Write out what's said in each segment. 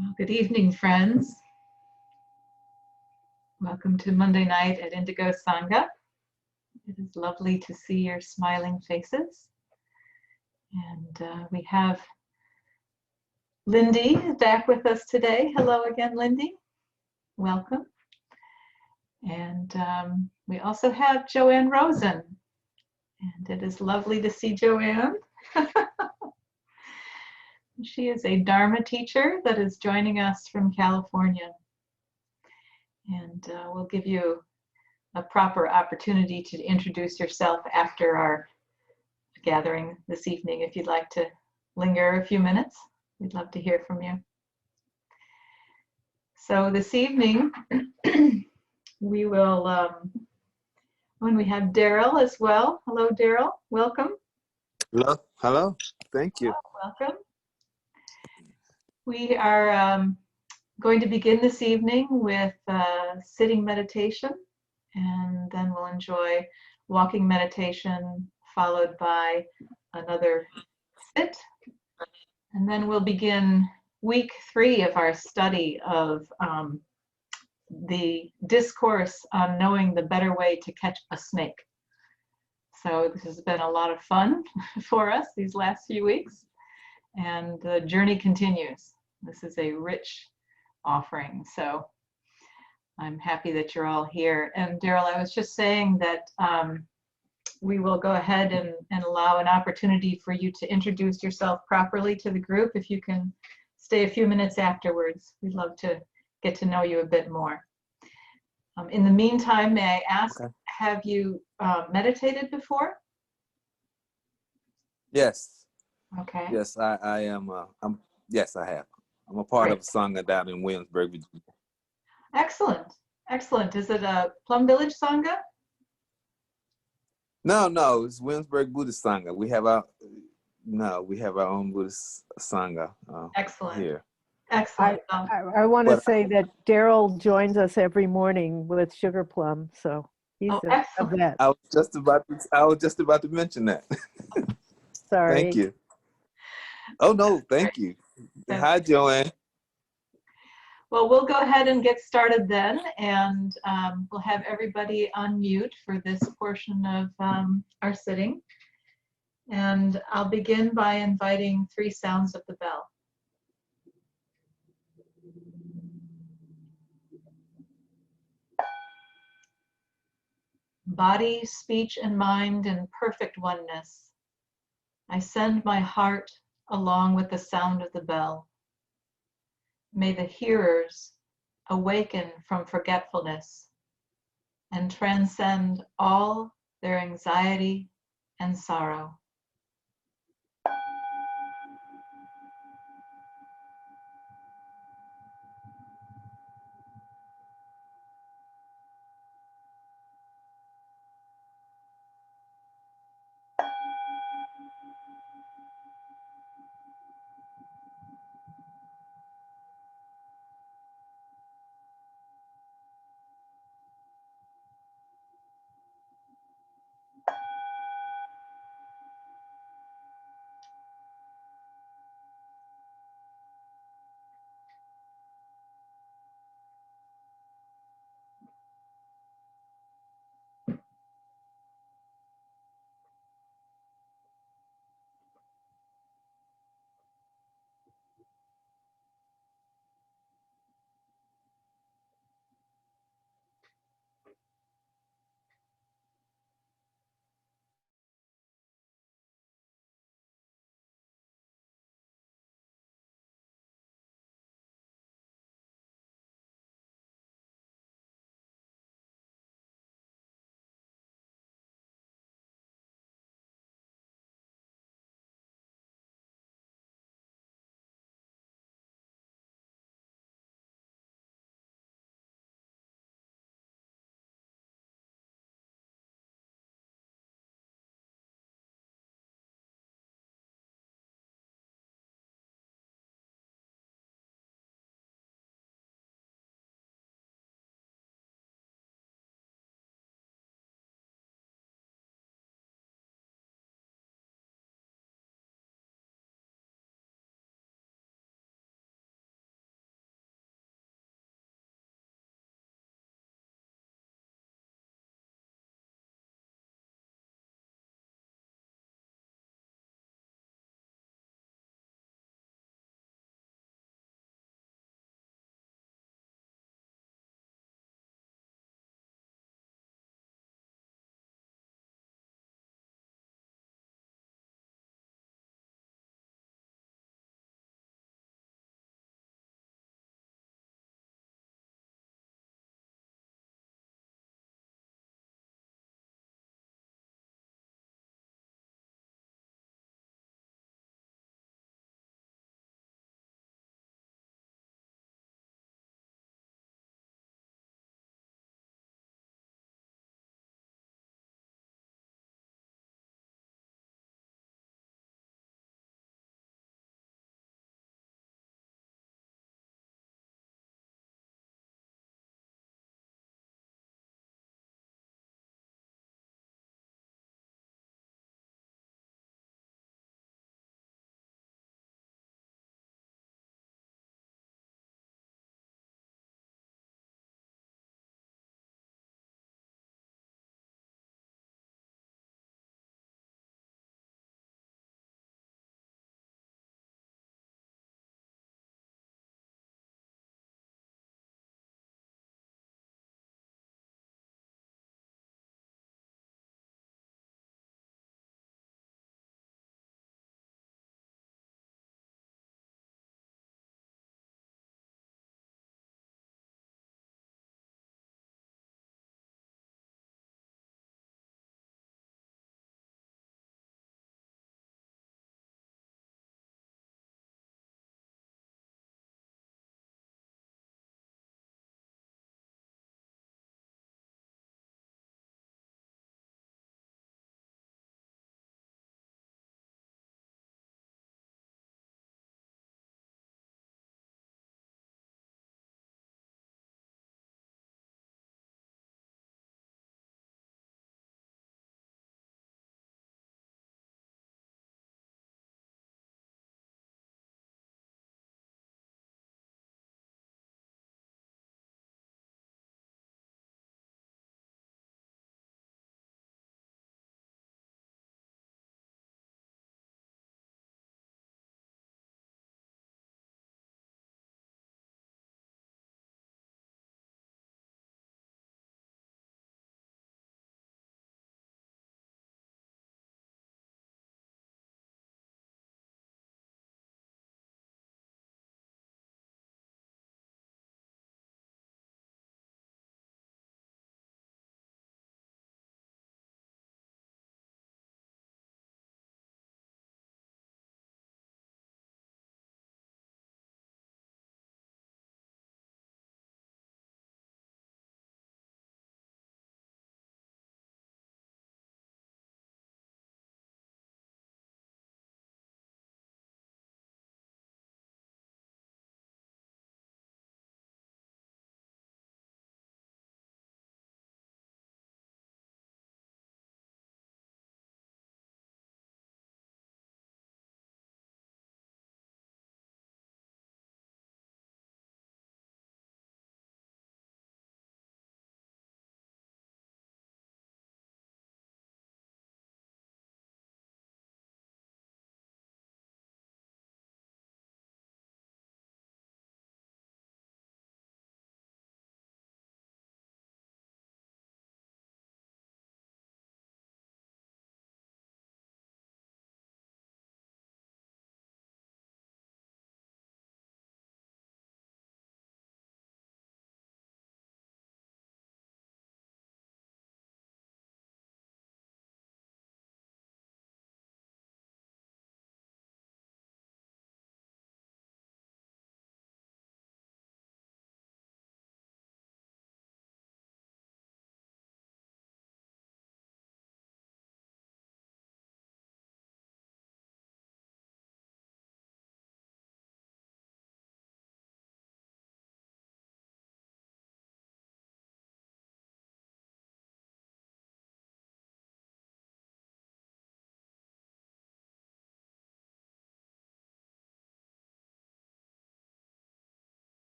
Well, good evening, friends. Welcome to Monday night at Indigo Sangha. It is lovely to see your smiling faces. And we have Lindy back with us today. Hello again, Lindy. Welcome. And we also have Joanne Rosen. And it is lovely to see Joanne. She is a Dharma teacher that is joining us from California. And we'll give you a proper opportunity to introduce yourself after our gathering this evening. If you'd like to linger a few minutes, we'd love to hear from you. So this evening, we will, when we have Daryl as well. Hello, Daryl. Welcome. Hello. Thank you. Welcome. We are going to begin this evening with sitting meditation, and then we'll enjoy walking meditation followed by another sit. And then we'll begin week 3 of our study of the discourse on knowing the better way to catch a snake. So this has been a lot of fun for us these last few weeks, and the journey continues. This is a rich offering, so I'm happy that you're all here. And Daryl, I was just saying that we will go ahead and allow an opportunity for you to introduce yourself properly to the group. If you can stay a few minutes afterwards, we'd love to get to know you a bit more. In the meantime, may I ask, have you meditated before? Yes. Okay. Yes, I am. Yes, I have. I'm a part of a Sangha down in Williamsburg, Virginia. Excellent. Excellent. Is it a Plum Village Sangha? No, it's Williamsburg Buddhist Sangha. We have our own Buddhist Sangha Excellent. Here. Excellent. I want to say that Daryl joins us every morning with Sugar Plum, so he's a vet. I was just about to mention that. Sorry. Thank you. Oh no, thank you. Hi, Joanne. Well, we'll go ahead and get started then, and we'll have everybody unmute for this portion of our sitting. And I'll begin by inviting 3 sounds of the bell. Body, speech, and mind in perfect oneness. I send my heart along with the sound of the bell. May the hearers awaken from forgetfulness and transcend all their anxiety and sorrow.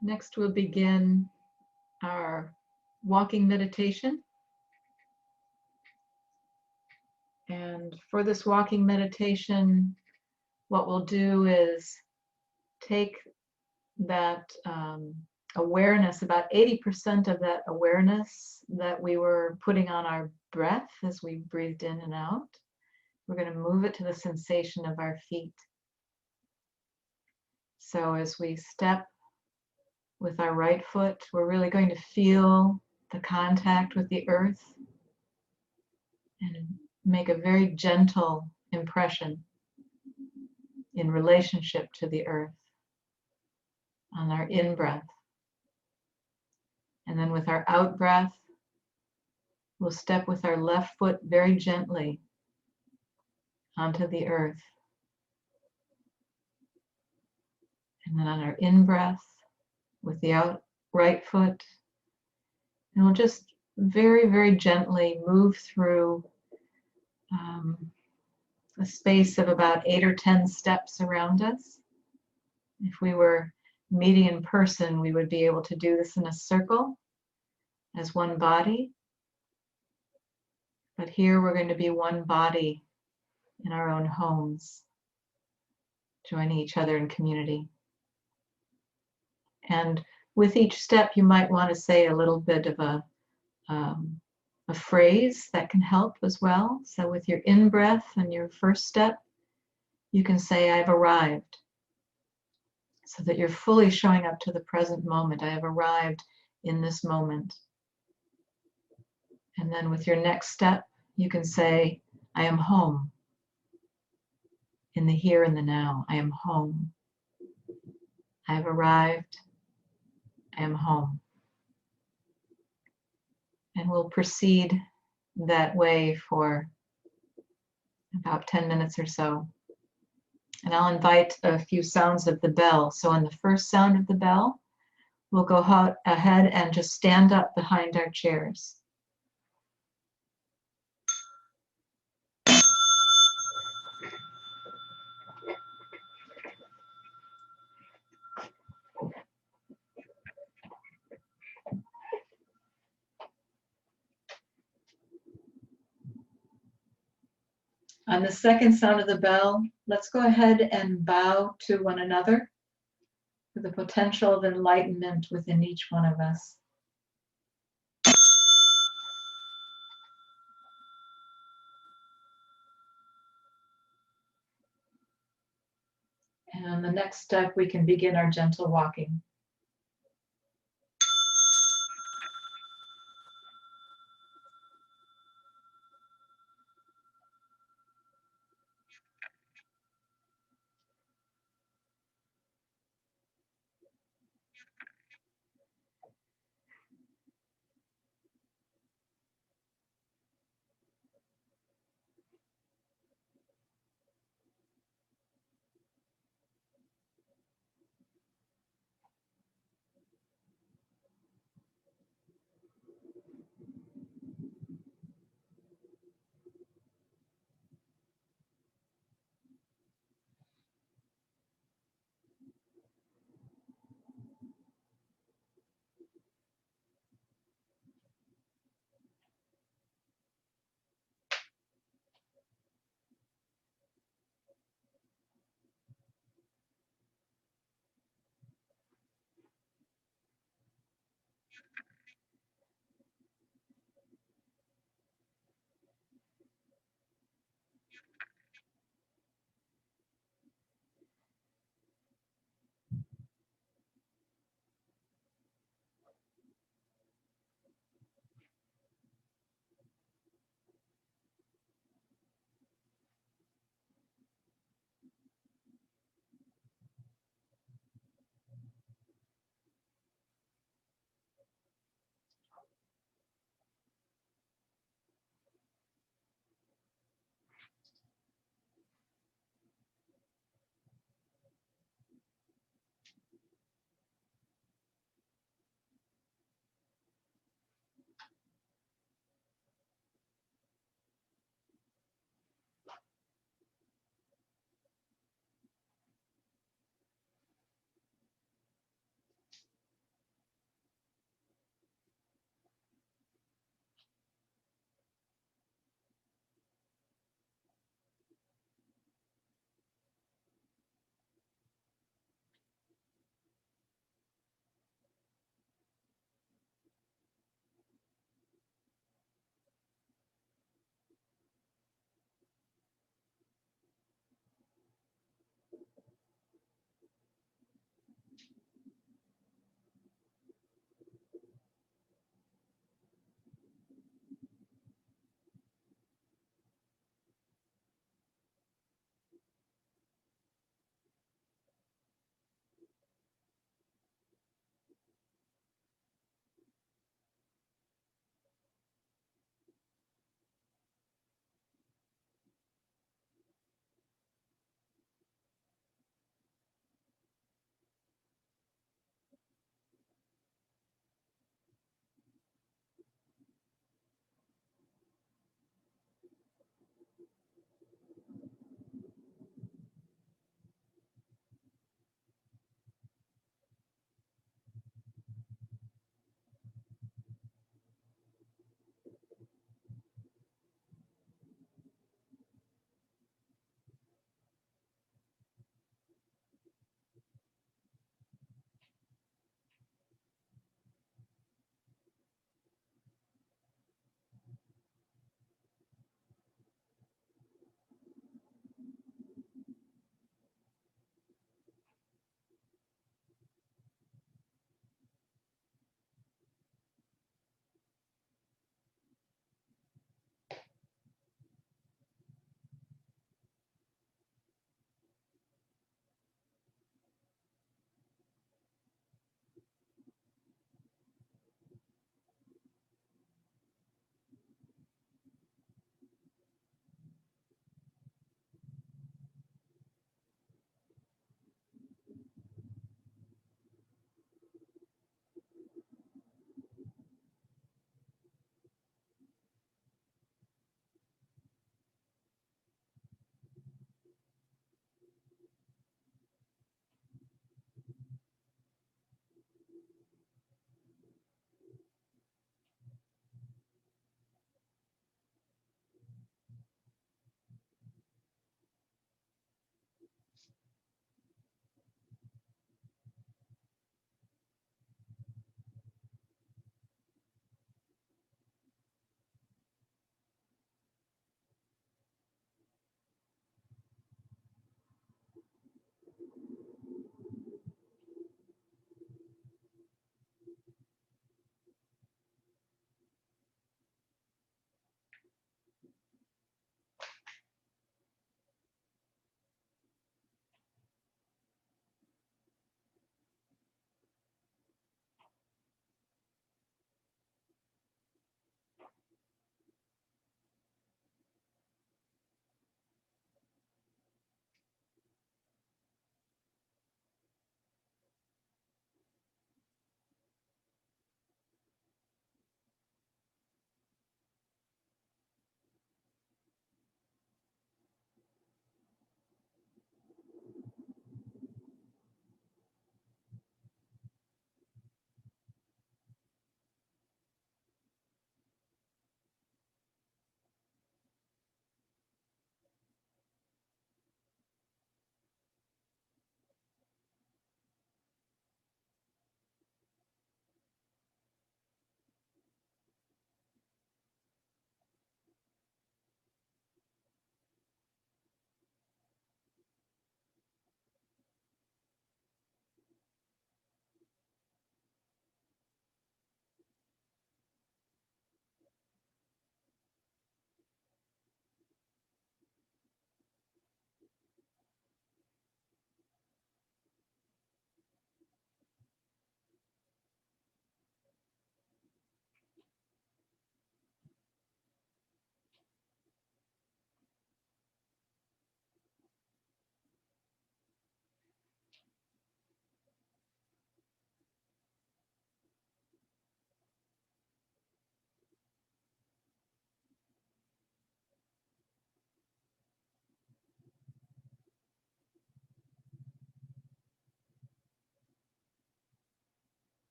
Next, we'll begin our walking meditation. And for this walking meditation, what we'll do is take that awareness, about 80% of that awareness that we were putting on our breath as we breathed in and out, we're going to move it to the sensation of our feet. So as we step with our right foot, we're really going to feel the contact with the earth and make a very gentle impression in relationship to the earth on our in-breath. And then with our out-breath, we'll step with our left foot very gently onto the earth. And then on our in-breath, with the right foot, and we'll just very, very gently move through a space of about 8 or 10 steps around us. If we were meeting in person, we would be able to do this in a circle as one body. But here we're going to be one body in our own homes, joining each other in community. And with each step, you might want to say a little bit of a phrase that can help as well. So with your in-breath and your first step, you can say, I've arrived, so that you're fully showing up to the present moment. I have arrived in this moment. And then with your next step, you can say, I am home. In the here and the now, I am home. I have arrived. I am home. And we'll proceed that way for about 10 minutes or so. And I'll invite a few sounds of the bell. So on the first sound of the bell, we'll go ahead and just stand up behind our chairs. On the second sound of the bell, let's go ahead and bow to one another for the potential of enlightenment within each one of us. And on the next step, we can begin our gentle walking.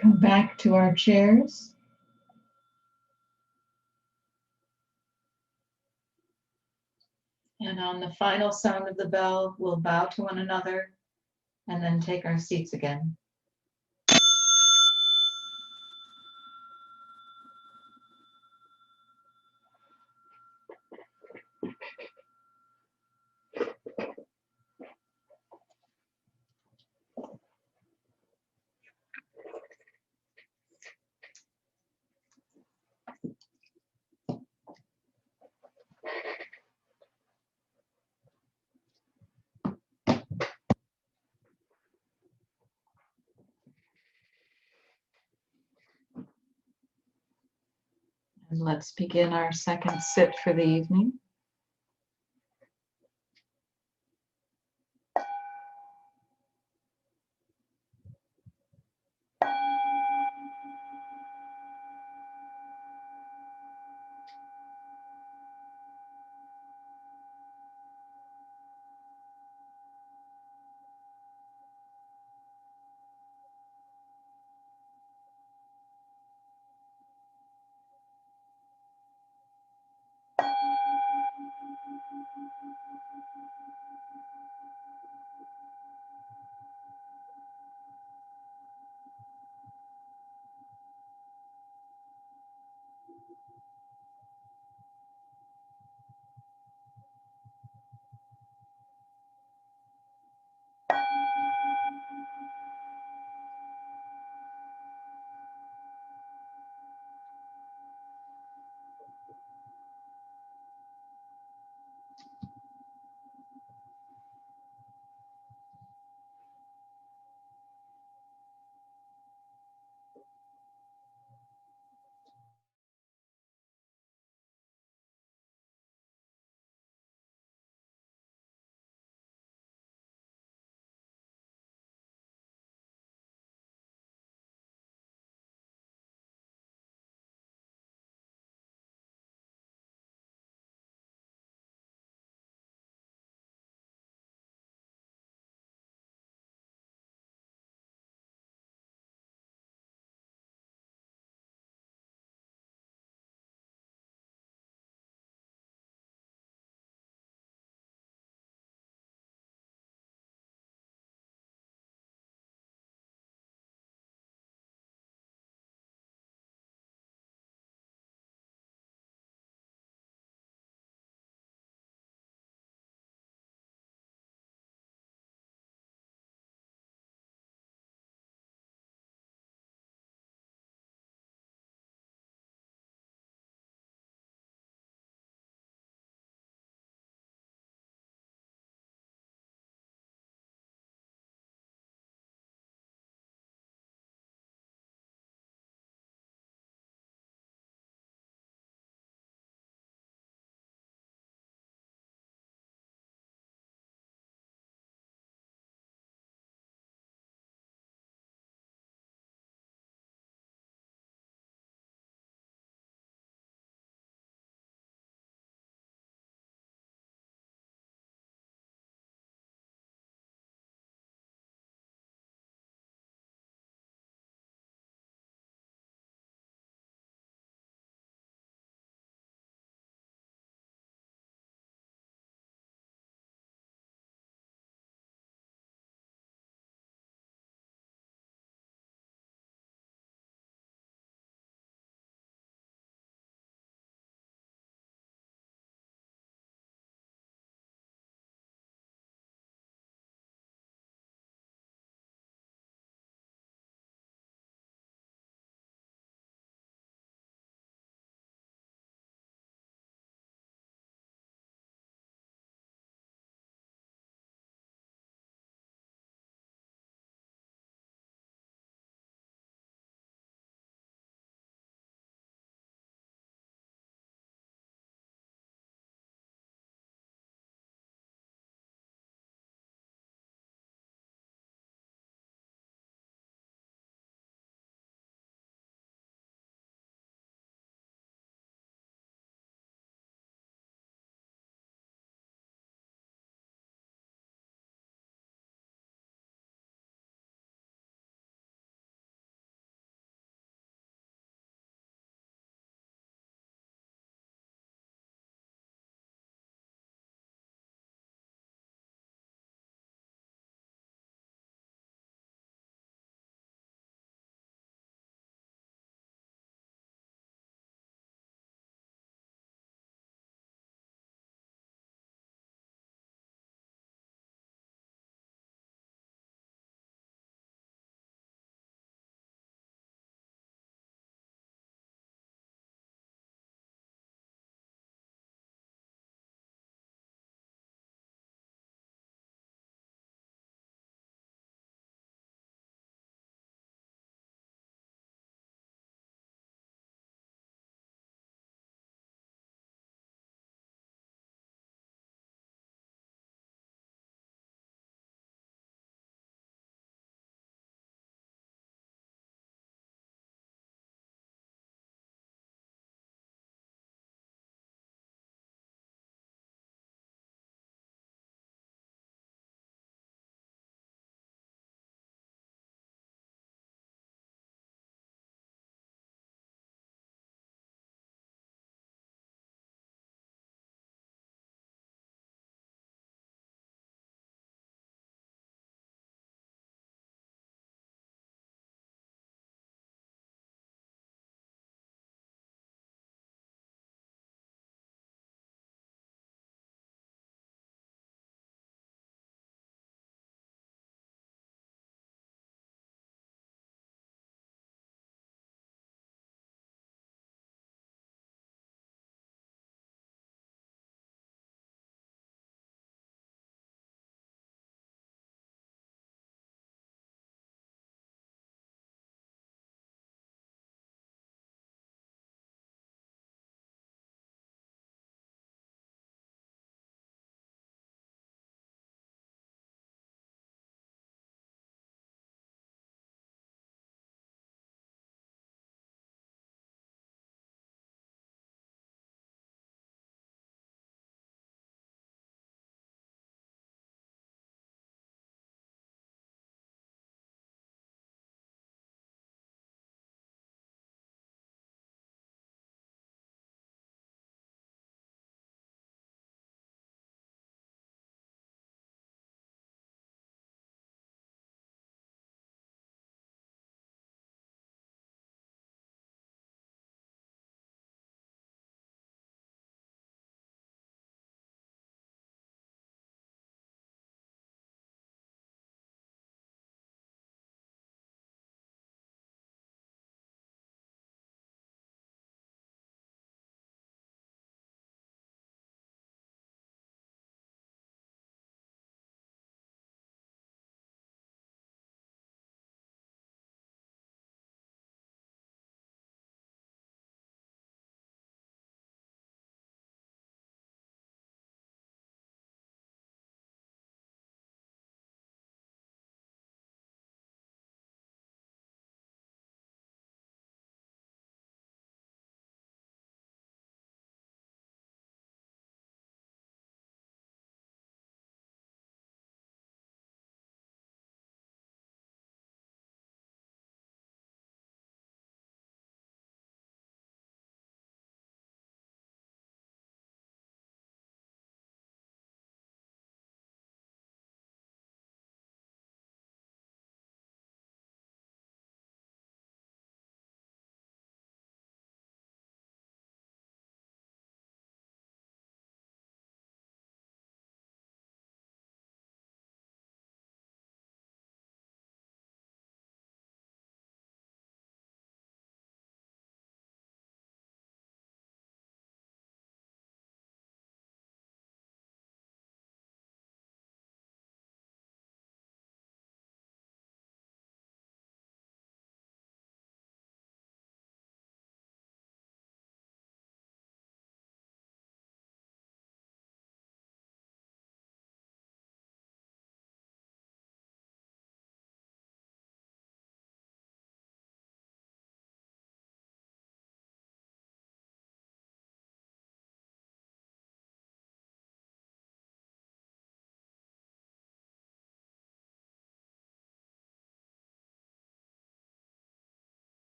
Come back to our chairs. And on the final sound of the bell, we'll bow to one another and then take our seats again. And let's begin our second sit for the evening.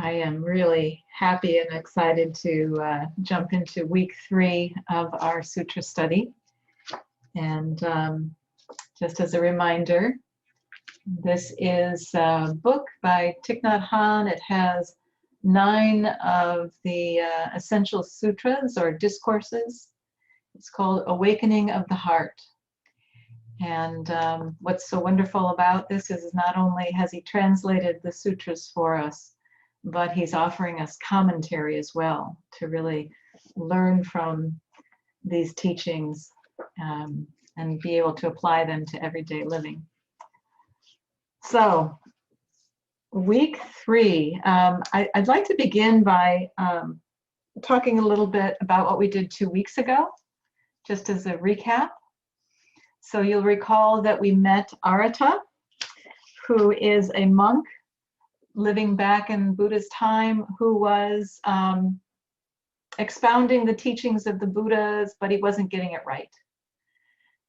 I am really happy and excited to jump into week 3 of our Sutra study. And just as a reminder, this is a book by Thich Nhat Hanh. It has 9 of the essential sutras or discourses. It's called Awakening of the Heart. And what's so wonderful about this is not only has he translated the sutras for us, but he's offering us commentary as well to really learn from these teachings and be able to apply them to everyday living. So, week 3, I'd like to begin by talking a little bit about what we did 2 weeks ago, just as a recap. So you'll recall that we met Arata, who is a monk living back in Buddha's time, who was expounding the teachings of the Buddhas, but he wasn't getting it right.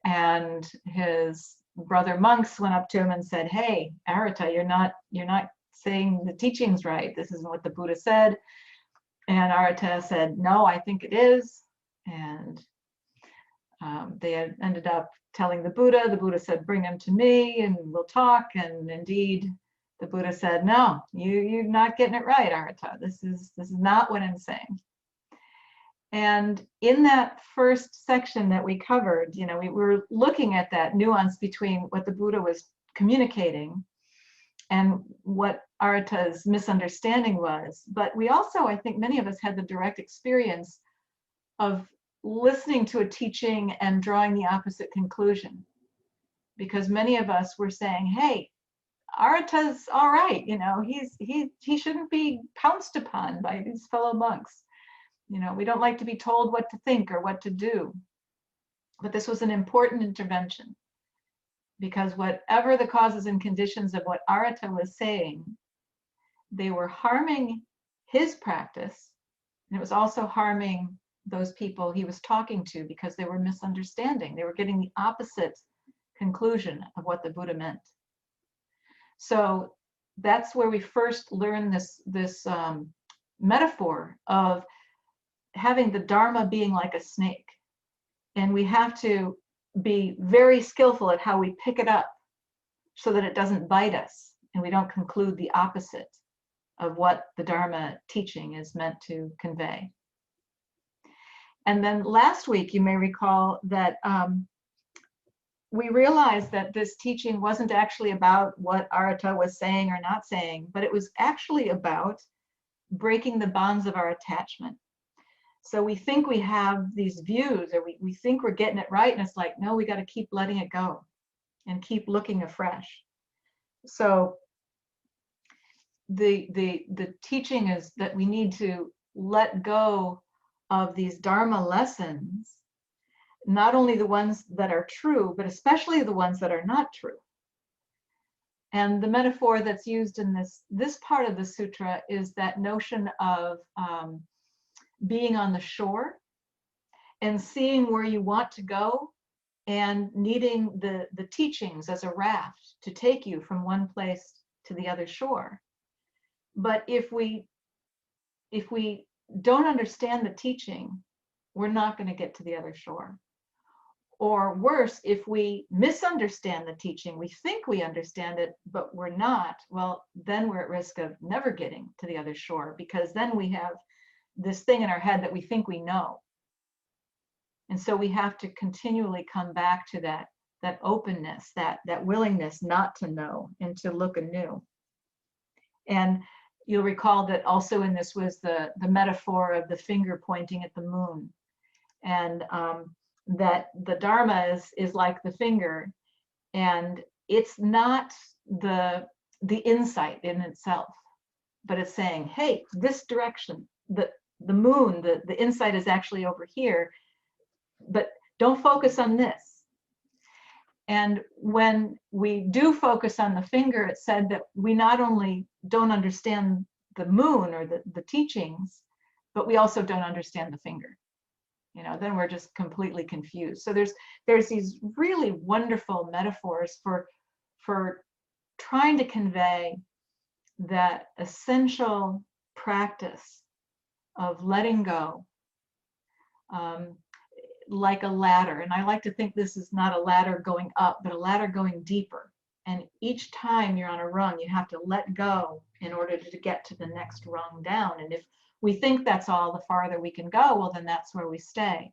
And his brother monks went up to him and said, "Hey, Arata, you're not saying the teachings right. This isn't what the Buddha said." And Arata said, "No, I think it is." And they had ended up telling the Buddha. The Buddha said, "Bring him to me and we'll talk." And indeed, the Buddha said, "No, you're not getting it right, Arata. This is not what I'm saying." And in that first section that we covered, we were looking at that nuance between what the Buddha was communicating and what Arata's misunderstanding was. But we also, I think many of us had the direct experience of listening to a teaching and drawing the opposite conclusion, because many of us were saying, "Hey, Arata's all right, he shouldn't be pounced upon by these fellow monks. We don't like to be told what to think or what to do." But this was an important intervention, because whatever the causes and conditions of what Arata was saying, they were harming his practice, and it was also harming those people he was talking to, because they were misunderstanding. They were getting the opposite conclusion of what the Buddha meant. So that's where we first learned this metaphor of having the Dharma being like a snake. And we have to be very skillful at how we pick it up so that it doesn't bite us and we don't conclude the opposite of what the Dharma teaching is meant to convey. And then last week, you may recall that we realized that this teaching wasn't actually about what Arata was saying or not saying, but it was actually about breaking the bonds of our attachment. So we think we have these views, or we think we're getting it right, and it's like, no, we got to keep letting it go and keep looking afresh. So the teaching is that we need to let go of these Dharma lessons, not only the ones that are true, but especially the ones that are not true. And the metaphor that's used in this part of the sutra is that notion of being on the shore and seeing where you want to go and needing the teachings as a raft to take you from one place to the other shore. But if we don't understand the teaching, we're not going to get to the other shore. Or worse, if we misunderstand the teaching, we think we understand it, but we're not, well, then we're at risk of never getting to the other shore, because then we have this thing in our head that we think we know. And so we have to continually come back to that openness, that willingness not to know and to look anew. And you'll recall that also in this was the metaphor of the finger pointing at the moon, and that the Dharma is like the finger, and it's not the insight in itself, but it's saying, hey, this direction, the moon, the insight is actually over here, but don't focus on this. And when we do focus on the finger, it said that we not only don't understand the moon or the teachings, but we also don't understand the finger. Then we're just completely confused. So there's these really wonderful metaphors for trying to convey that essential practice of letting go, like a ladder. And I like to think this is not a ladder going up, but a ladder going deeper. And each time you're on a rung, you have to let go in order to get to the next rung down. And if we think that's all the farther we can go, well, then that's where we stay.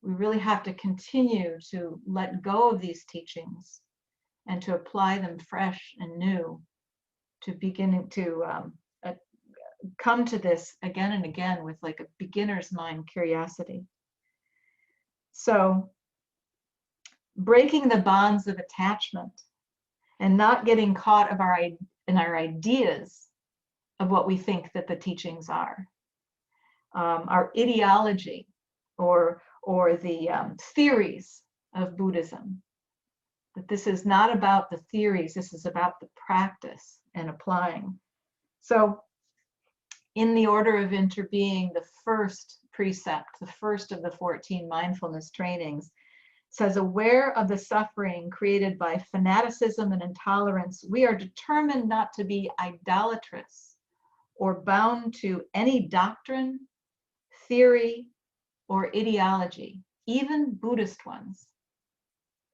We really have to continue to let go of these teachings and to apply them fresh and new, to beginning to come to this again and again with like a beginner's mind curiosity. So breaking the bonds of attachment and not getting caught in our ideas of what we think that the teachings are, our ideology or the theories of Buddhism. That this is not about the theories, this is about the practice and applying. So in the order of interbeing, the first precept, the first of the 14 mindfulness trainings, says, aware of the suffering created by fanaticism and intolerance, we are determined not to be idolatrous or bound to any doctrine, theory, or ideology, even Buddhist ones.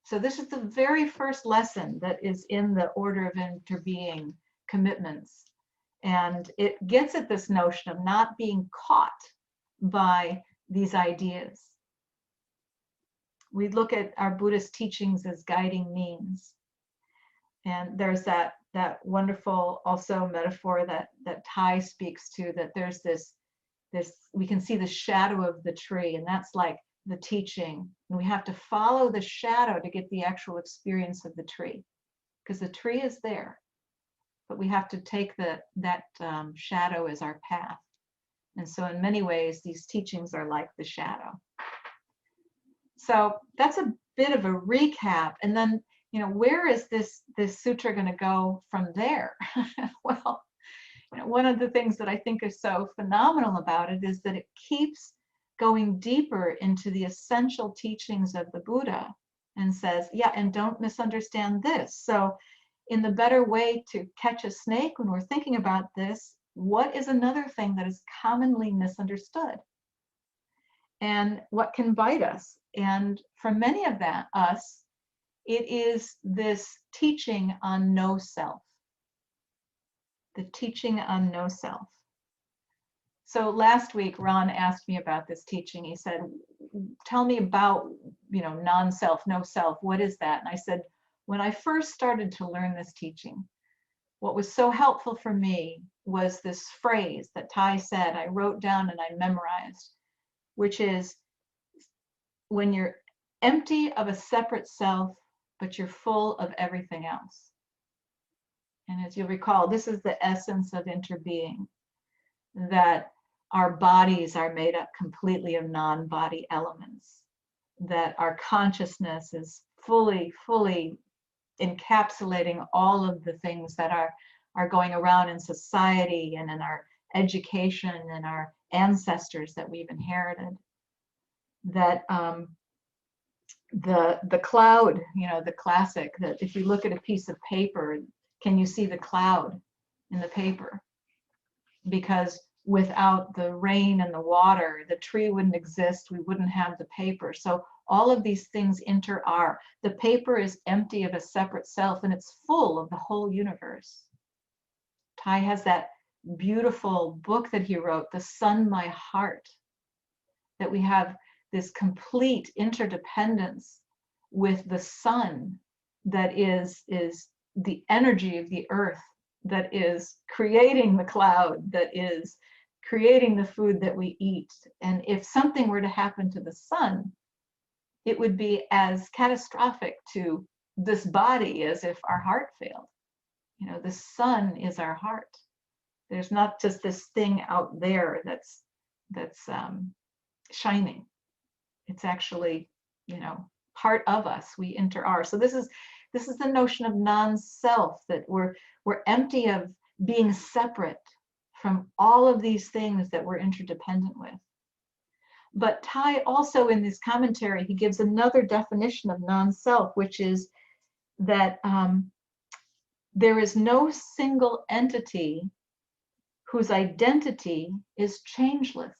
So this is the very first lesson that is in the order of interbeing commitments. And it gets at this notion of not being caught by these ideas. We look at our Buddhist teachings as guiding means. And there's that wonderful also metaphor that Thai speaks to, that there's this, we can see the shadow of the tree, and that's like the teaching. And we have to follow the shadow to get the actual experience of the tree, because the tree is there, but we have to take that shadow as our path. And so in many ways, these teachings are like the shadow. So that's a bit of a recap. And then, where is this sutra going to go from there? Well, one of the things that I think is so phenomenal about it is that it keeps going deeper into the essential teachings of the Buddha and says, yeah, and don't misunderstand this. So in the better way to catch a snake, when we're thinking about this, what is another thing that is commonly misunderstood? And what can bite us? And for many of us, it is this teaching on no self. The teaching on no self. So last week, Ron asked me about this teaching. He said, tell me about, non-self, no self. What is that? And I said, when I first started to learn this teaching, what was so helpful for me was this phrase that Thai said, I wrote down and I memorized, which is, when you're empty of a separate self, but you're full of everything else. And as you'll recall, this is the essence of interbeing, that our bodies are made up completely of non-body elements, that our consciousness is fully encapsulating all of the things that are going around in society and in our education and our ancestors that we've inherited. That the cloud, the classic, that if you look at a piece of paper, can you see the cloud in the paper? Because without the rain and the water, the tree wouldn't exist, we wouldn't have the paper. So all of these things inter-are. The paper is empty of a separate self, and it's full of the whole universe. Thai has that beautiful book that he wrote, The Sun, My Heart, that we have this complete interdependence with the sun that is the energy of the earth, that is creating the cloud, that is creating the food that we eat. And if something were to happen to the sun, it would be as catastrophic to this body as if our heart failed. The sun is our heart. There's not just this thing out there that's shining. It's actually, part of us. We inter-are. So this is the notion of non-self, that we're empty of being separate from all of these things that we're interdependent with. But Thai also, in this commentary, he gives another definition of non-self, which is that there is no single entity whose identity is changeless.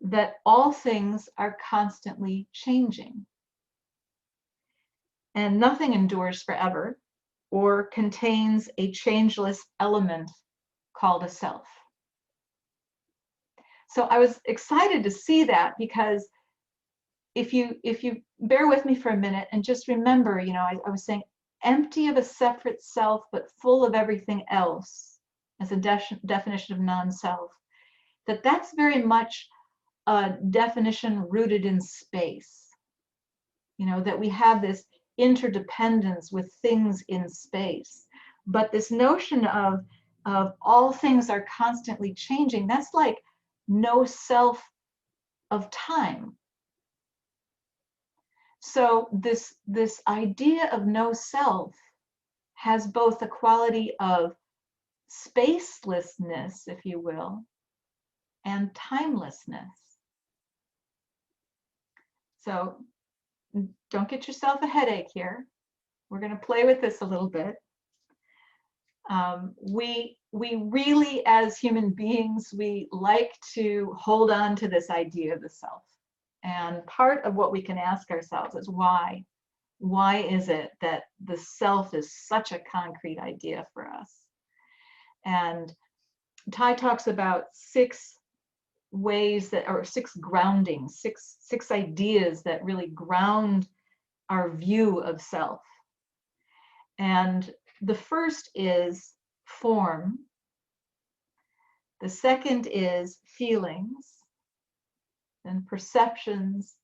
That all things are constantly changing. And nothing endures forever or contains a changeless element called a self. So I was excited to see that, because if you bear with me for a minute and just remember, you know, I was saying empty of a separate self, but full of everything else as a definition of non-self, that's very much a definition rooted in space. You know, that we have this interdependence with things in space. But this notion of all things are constantly changing, that's like no self of time. So this idea of no self has both the quality of spacelessness, if you will, and timelessness. So don't get yourself a headache here. We're going to play with this a little bit. We really, as human beings, we like to hold on to this idea of the self. And part of what we can ask ourselves is why? Why is it that the self is such a concrete idea for us? And Ty talks about 6 ways that, or 6 groundings, six ideas that really ground our view of self. And the first is form. The second is feelings, then perceptions,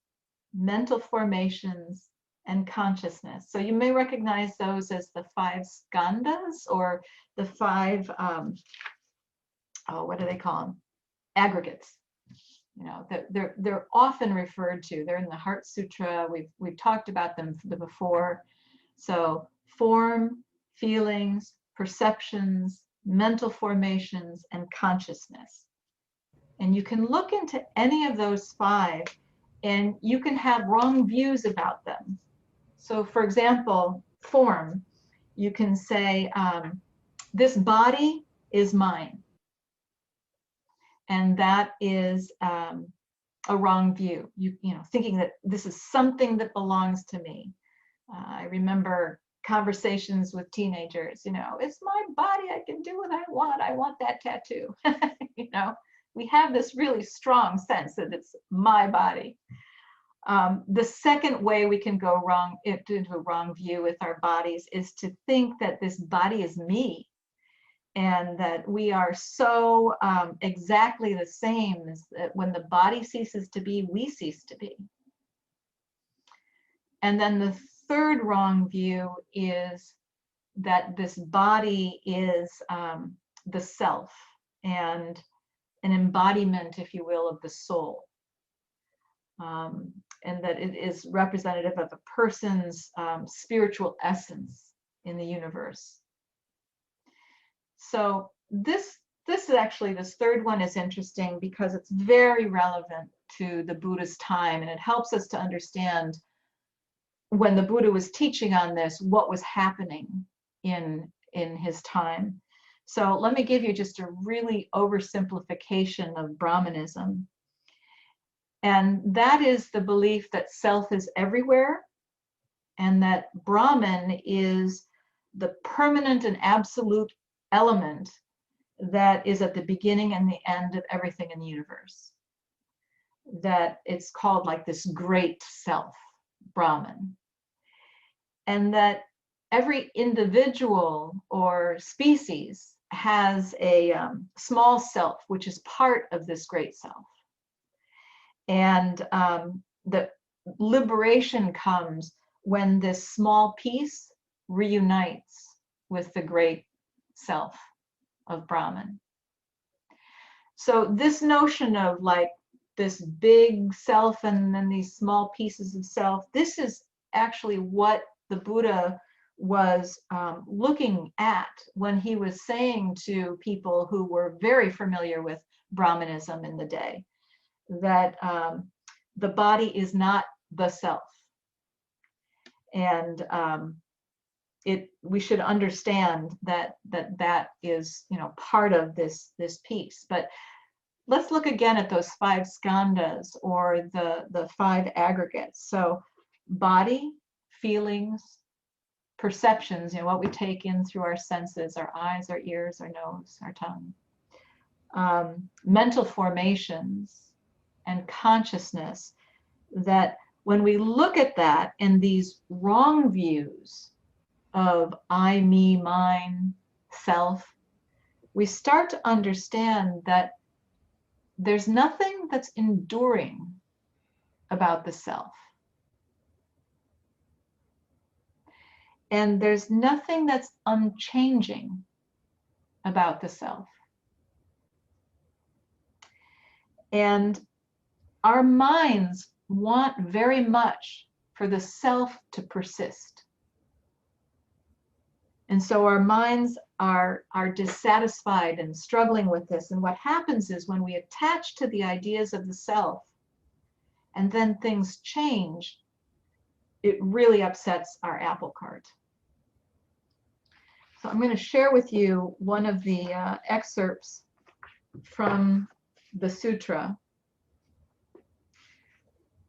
mental formations, and consciousness. So you may recognize those as the 5 skandhas, or the 5, what do they call them? Aggregates. You know, they're often referred to. They're in the Heart Sutra. We've talked about them before. So form, feelings, perceptions, mental formations, and consciousness. And you can look into any of those 5, and you can have wrong views about them. So for example, form, you can say, this body is mine. And that is a wrong view. You know, thinking that this is something that belongs to me. I remember conversations with teenagers, you know, it's my body, I can do what I want that tattoo. You know, we have this really strong sense that it's my body. The second way we can go wrong, into a wrong view with our bodies, is to think that this body is me, and that we are so exactly the same, as that when the body ceases to be, we cease to be. And then the third wrong view is that this body is the self, and an embodiment, if you will, of the soul. And that it is representative of a person's spiritual essence in the universe. So this is actually, this third one is interesting because it's very relevant to the Buddha's time, and it helps us to understand when the Buddha was teaching on this, what was happening in his time. So let me give you just a really oversimplification of Brahmanism. And that is the belief that self is everywhere, and that Brahman is the permanent and absolute element that is at the beginning and the end of everything in the universe. That it's called like this great self, Brahman. And that every individual or species has a small self, which is part of this great self. And the liberation comes when this small piece reunites with the great self of Brahman. So this notion of like this big self and then these small pieces of self, this is actually what the Buddha was looking at when he was saying to people who were very familiar with Brahmanism in the day, that the body is not the self. And we should understand that is, part of this piece. But let's look again at those 5 skandhas, or the 5 aggregates. So body, feelings, perceptions, what we take in through our senses, our eyes, our ears, our nose, our tongue. Mental formations and consciousness, that when we look at that and these wrong views of I, me, mine, self, we start to understand that there's nothing that's enduring about the self. And there's nothing that's unchanging about the self. And our minds want very much for the self to persist. And so our minds are dissatisfied and struggling with this. And what happens is, when we attach to the ideas of the self and then things change, it really upsets our apple cart. So I'm going to share with you one of the excerpts from the Sutra.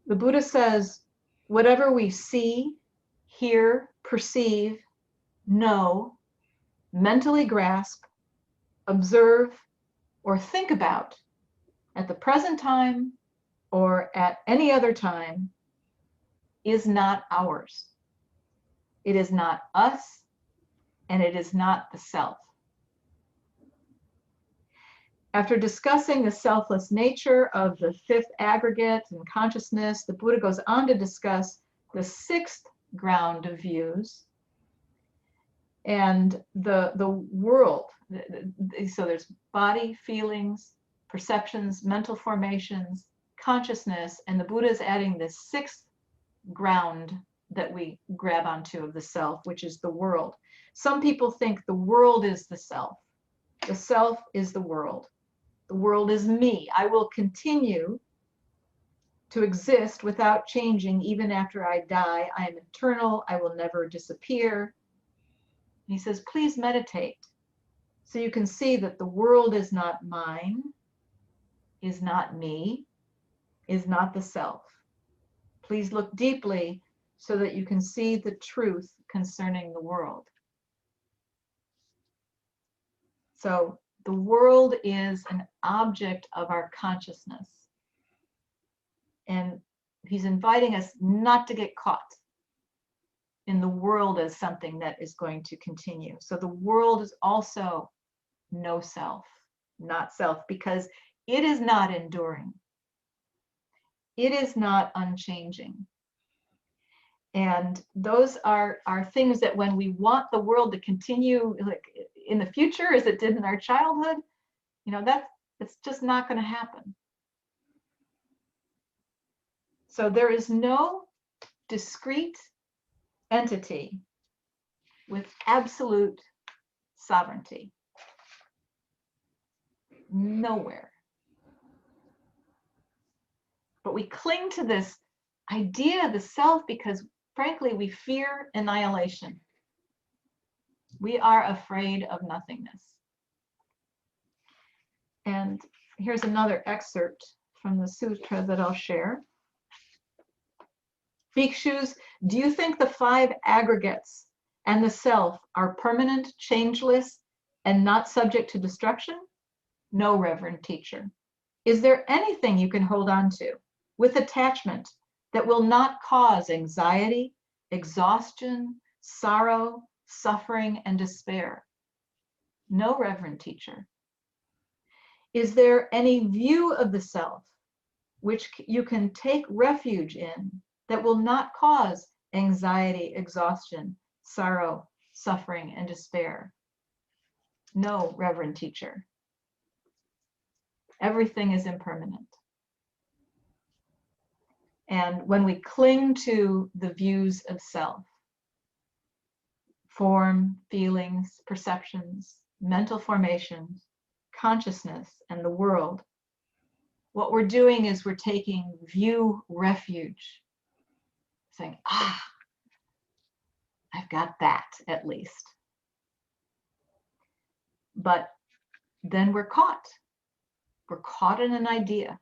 The Buddha says, whatever we see, hear, perceive, know, mentally grasp, observe, or think about at the present time or at any other time is not ours. It is not us, and it is not the self. After discussing the selfless nature of the 5th aggregate and consciousness, the Buddha goes on to discuss the 6th ground of views and the world. So there's body, feelings, perceptions, mental formations, consciousness, and the Buddha is adding this 6th ground that we grab onto of the self, which is the world. Some people think the world is the self. The self is the world. The world is me. I will continue to exist without changing even after I die. I am eternal. I will never disappear. And he says, please meditate so you can see that the world is not mine, is not me, is not the self. Please look deeply so that you can see the truth concerning the world. So the world is an object of our consciousness. And he's inviting us not to get caught in the world as something that is going to continue. So the world is also no self, not self, because it is not enduring. It is not unchanging. And those are things that when we want the world to continue like in the future as it did in our childhood, it's just not going to happen. So there is no discrete entity with absolute sovereignty. Nowhere. But we cling to this idea of the self because, frankly, we fear annihilation. We are afraid of nothingness. And here's another excerpt from the sutra that I'll share. Bhikshus, do you think the 5 aggregates and the self are permanent, changeless, and not subject to destruction? No, Reverend Teacher. Is there anything you can hold on to with attachment that will not cause anxiety, exhaustion, sorrow, suffering, and despair? No, Reverend Teacher. Is there any view of the self which you can take refuge in that will not cause anxiety, exhaustion, sorrow, suffering, and despair? No, Reverend Teacher. Everything is impermanent. And when we cling to the views of self, form, feelings, perceptions, mental formations, consciousness, and the world, what we're doing is we're taking view refuge, saying, I've got that at least. But then we're caught. We're caught in an idea.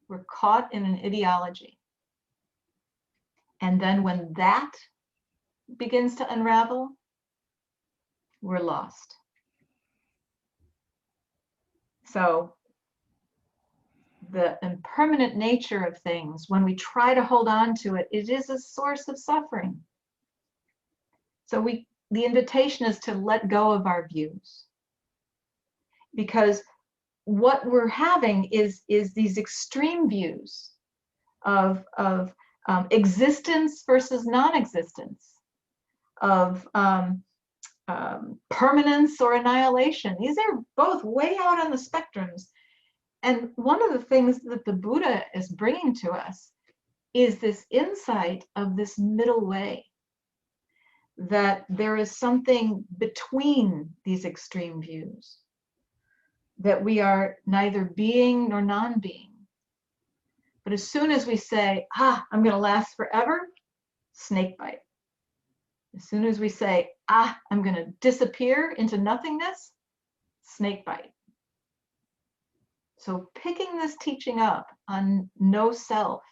We're caught in an ideology. And then when that begins to unravel, we're lost. So the impermanent nature of things, when we try to hold on to it, it is a source of suffering. So the invitation is to let go of our views. Because what we're having is these extreme views of existence versus non-existence, of permanence or annihilation. These are both way out on the spectrums. And one of the things that the Buddha is bringing to us is this insight of this middle way, that there is something between these extreme views, that we are neither being nor non-being. But as soon as we say, I'm going to last forever, snake bite. As soon as we say, I'm going to disappear into nothingness, snake bite. So picking this teaching up on no self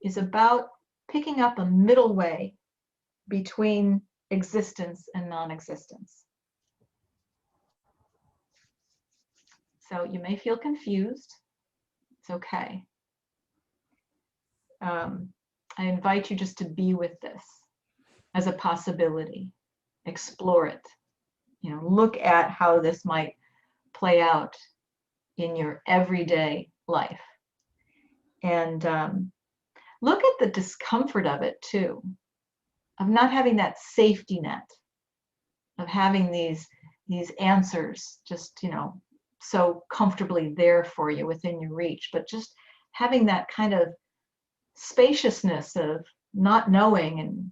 is about picking up a middle way between existence and non-existence. So you may feel confused. It's okay. I invite you just to be with this as a possibility. Explore it. Look at how this might play out in your everyday life. And look at the discomfort of it too, of not having that safety net, of having these answers just, so comfortably there for you within your reach, but just having that kind of spaciousness of not knowing, and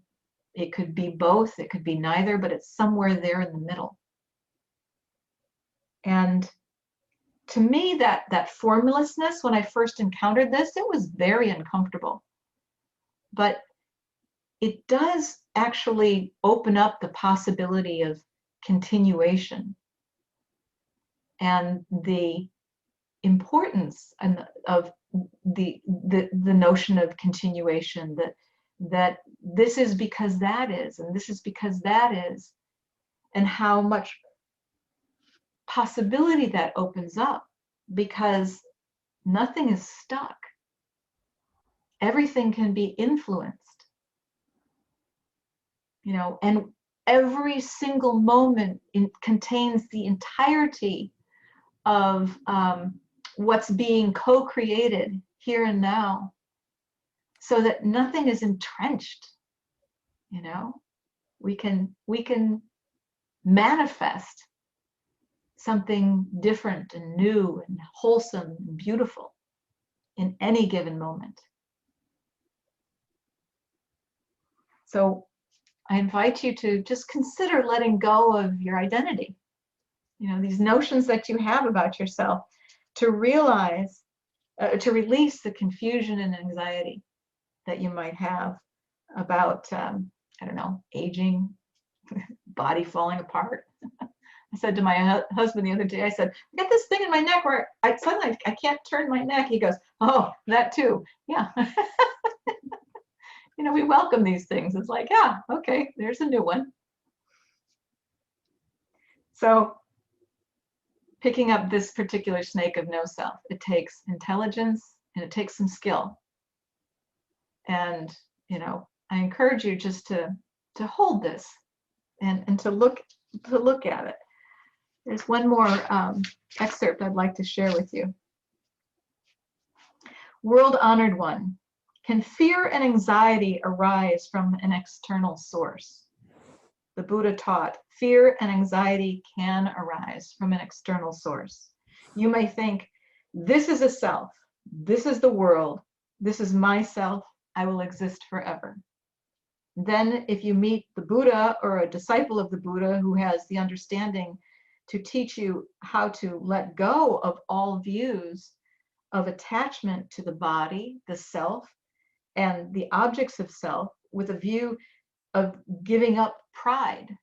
it could be both, it could be neither, but it's somewhere there in the middle. And to me, that formlessness, when I first encountered this, it was very uncomfortable. But it does actually open up the possibility of continuation and the importance of the notion of continuation, that this is because that is, and this is because that is, and how much possibility that opens up, because nothing is stuck. Everything can be influenced, and every single moment contains the entirety of what's being co-created here and now, so that nothing is entrenched. We can manifest something different and new and wholesome and beautiful in any given moment. So I invite you to just consider letting go of your identity, these notions that you have about yourself, to realize, to release the confusion and anxiety that you might have about, aging, body falling apart. I said to my husband the other day, I said, I got this thing in my neck where I can't turn my neck. He goes, oh, that too. Yeah. We welcome these things. It's like, yeah, okay, there's a new one. So picking up this particular snake of no self, it takes intelligence and it takes some skill. And, I encourage you just to hold this and to look at it. There's one more excerpt I'd like to share with you. World honored one. Can fear and anxiety arise from an external source? The Buddha taught fear and anxiety can arise from an external source. You may think, this is a self, this is the world, this is myself, I will exist forever. Then if you meet the Buddha or a disciple of the Buddha who has the understanding to teach you how to let go of all views of attachment to the body, the self, and the objects of self, with a view of giving up pride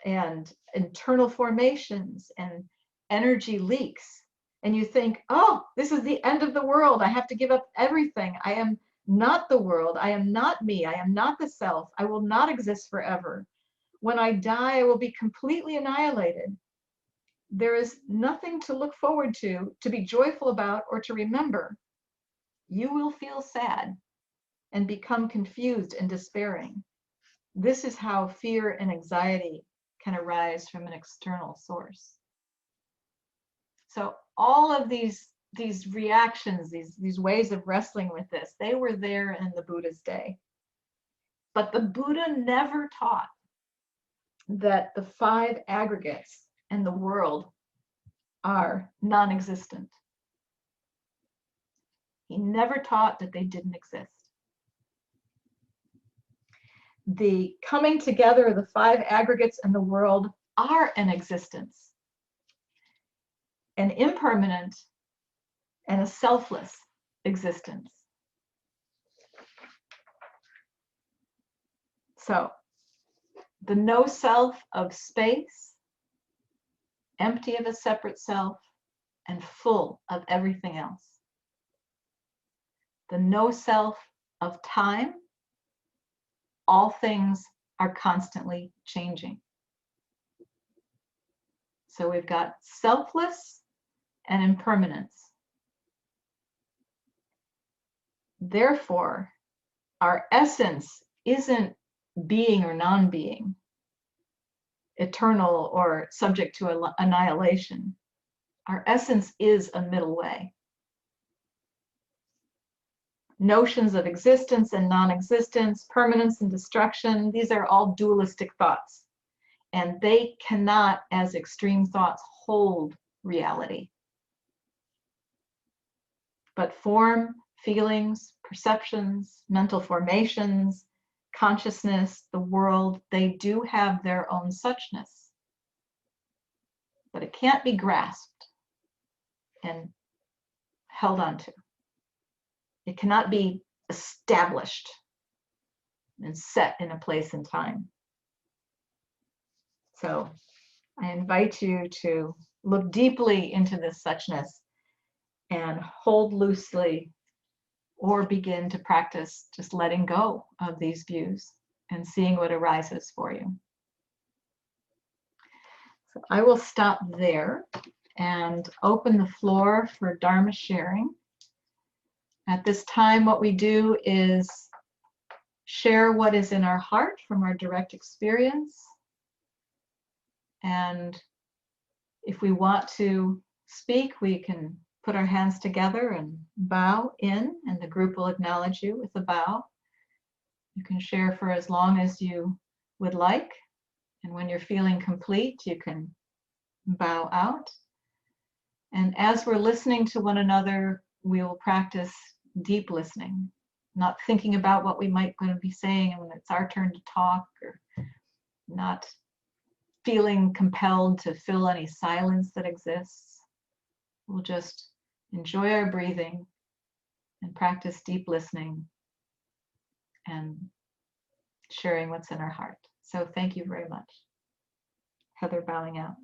and internal formations and energy leaks. And you think, oh, this is the end of the world. I have to give up everything. I am not the world. I am not me. I am not the self. I will not exist forever. When I die, I will be completely annihilated. There is nothing to look forward to be joyful about, or to remember. You will feel sad and become confused and despairing. This is how fear and anxiety can arise from an external source. So all of these reactions, these ways of wrestling with this, they were there in the Buddha's day. But the Buddha never taught that the 5 aggregates and the world are non-existent. He never taught that they didn't exist. The coming together of the 5 aggregates and the world are an existence, an impermanent and a selfless existence. So the no self of space, empty of a separate self, and full of everything else. The no self of time, all things are constantly changing. So we've got selfless and impermanence. Therefore, our essence isn't being or non-being, eternal or subject to annihilation. Our essence is a middle way. Notions of existence and non-existence, permanence and destruction, these are all dualistic thoughts, and they cannot, as extreme thoughts, hold reality. But form, feelings, perceptions, mental formations, consciousness, the world, they do have their own suchness. But it can't be grasped and held onto. It cannot be established and set in a place and time. So I invite you to look deeply into this suchness and hold loosely, or begin to practice just letting go of these views and seeing what arises for you. So I will stop there and open the floor for Dharma sharing. At this time, what we do is share what is in our heart from our direct experience. And if we want to speak, we can put our hands together and bow in, and the group will acknowledge you with a bow. You can share for as long as you would like. And when you're feeling complete, you can bow out. And as we're listening to one another, we will practice deep listening, not thinking about what we might going to be saying when it's our turn to talk, or not feeling compelled to fill any silence that exists. We'll just enjoy our breathing and practice deep listening and sharing what's in our heart. So thank you very much. Heather bowing out.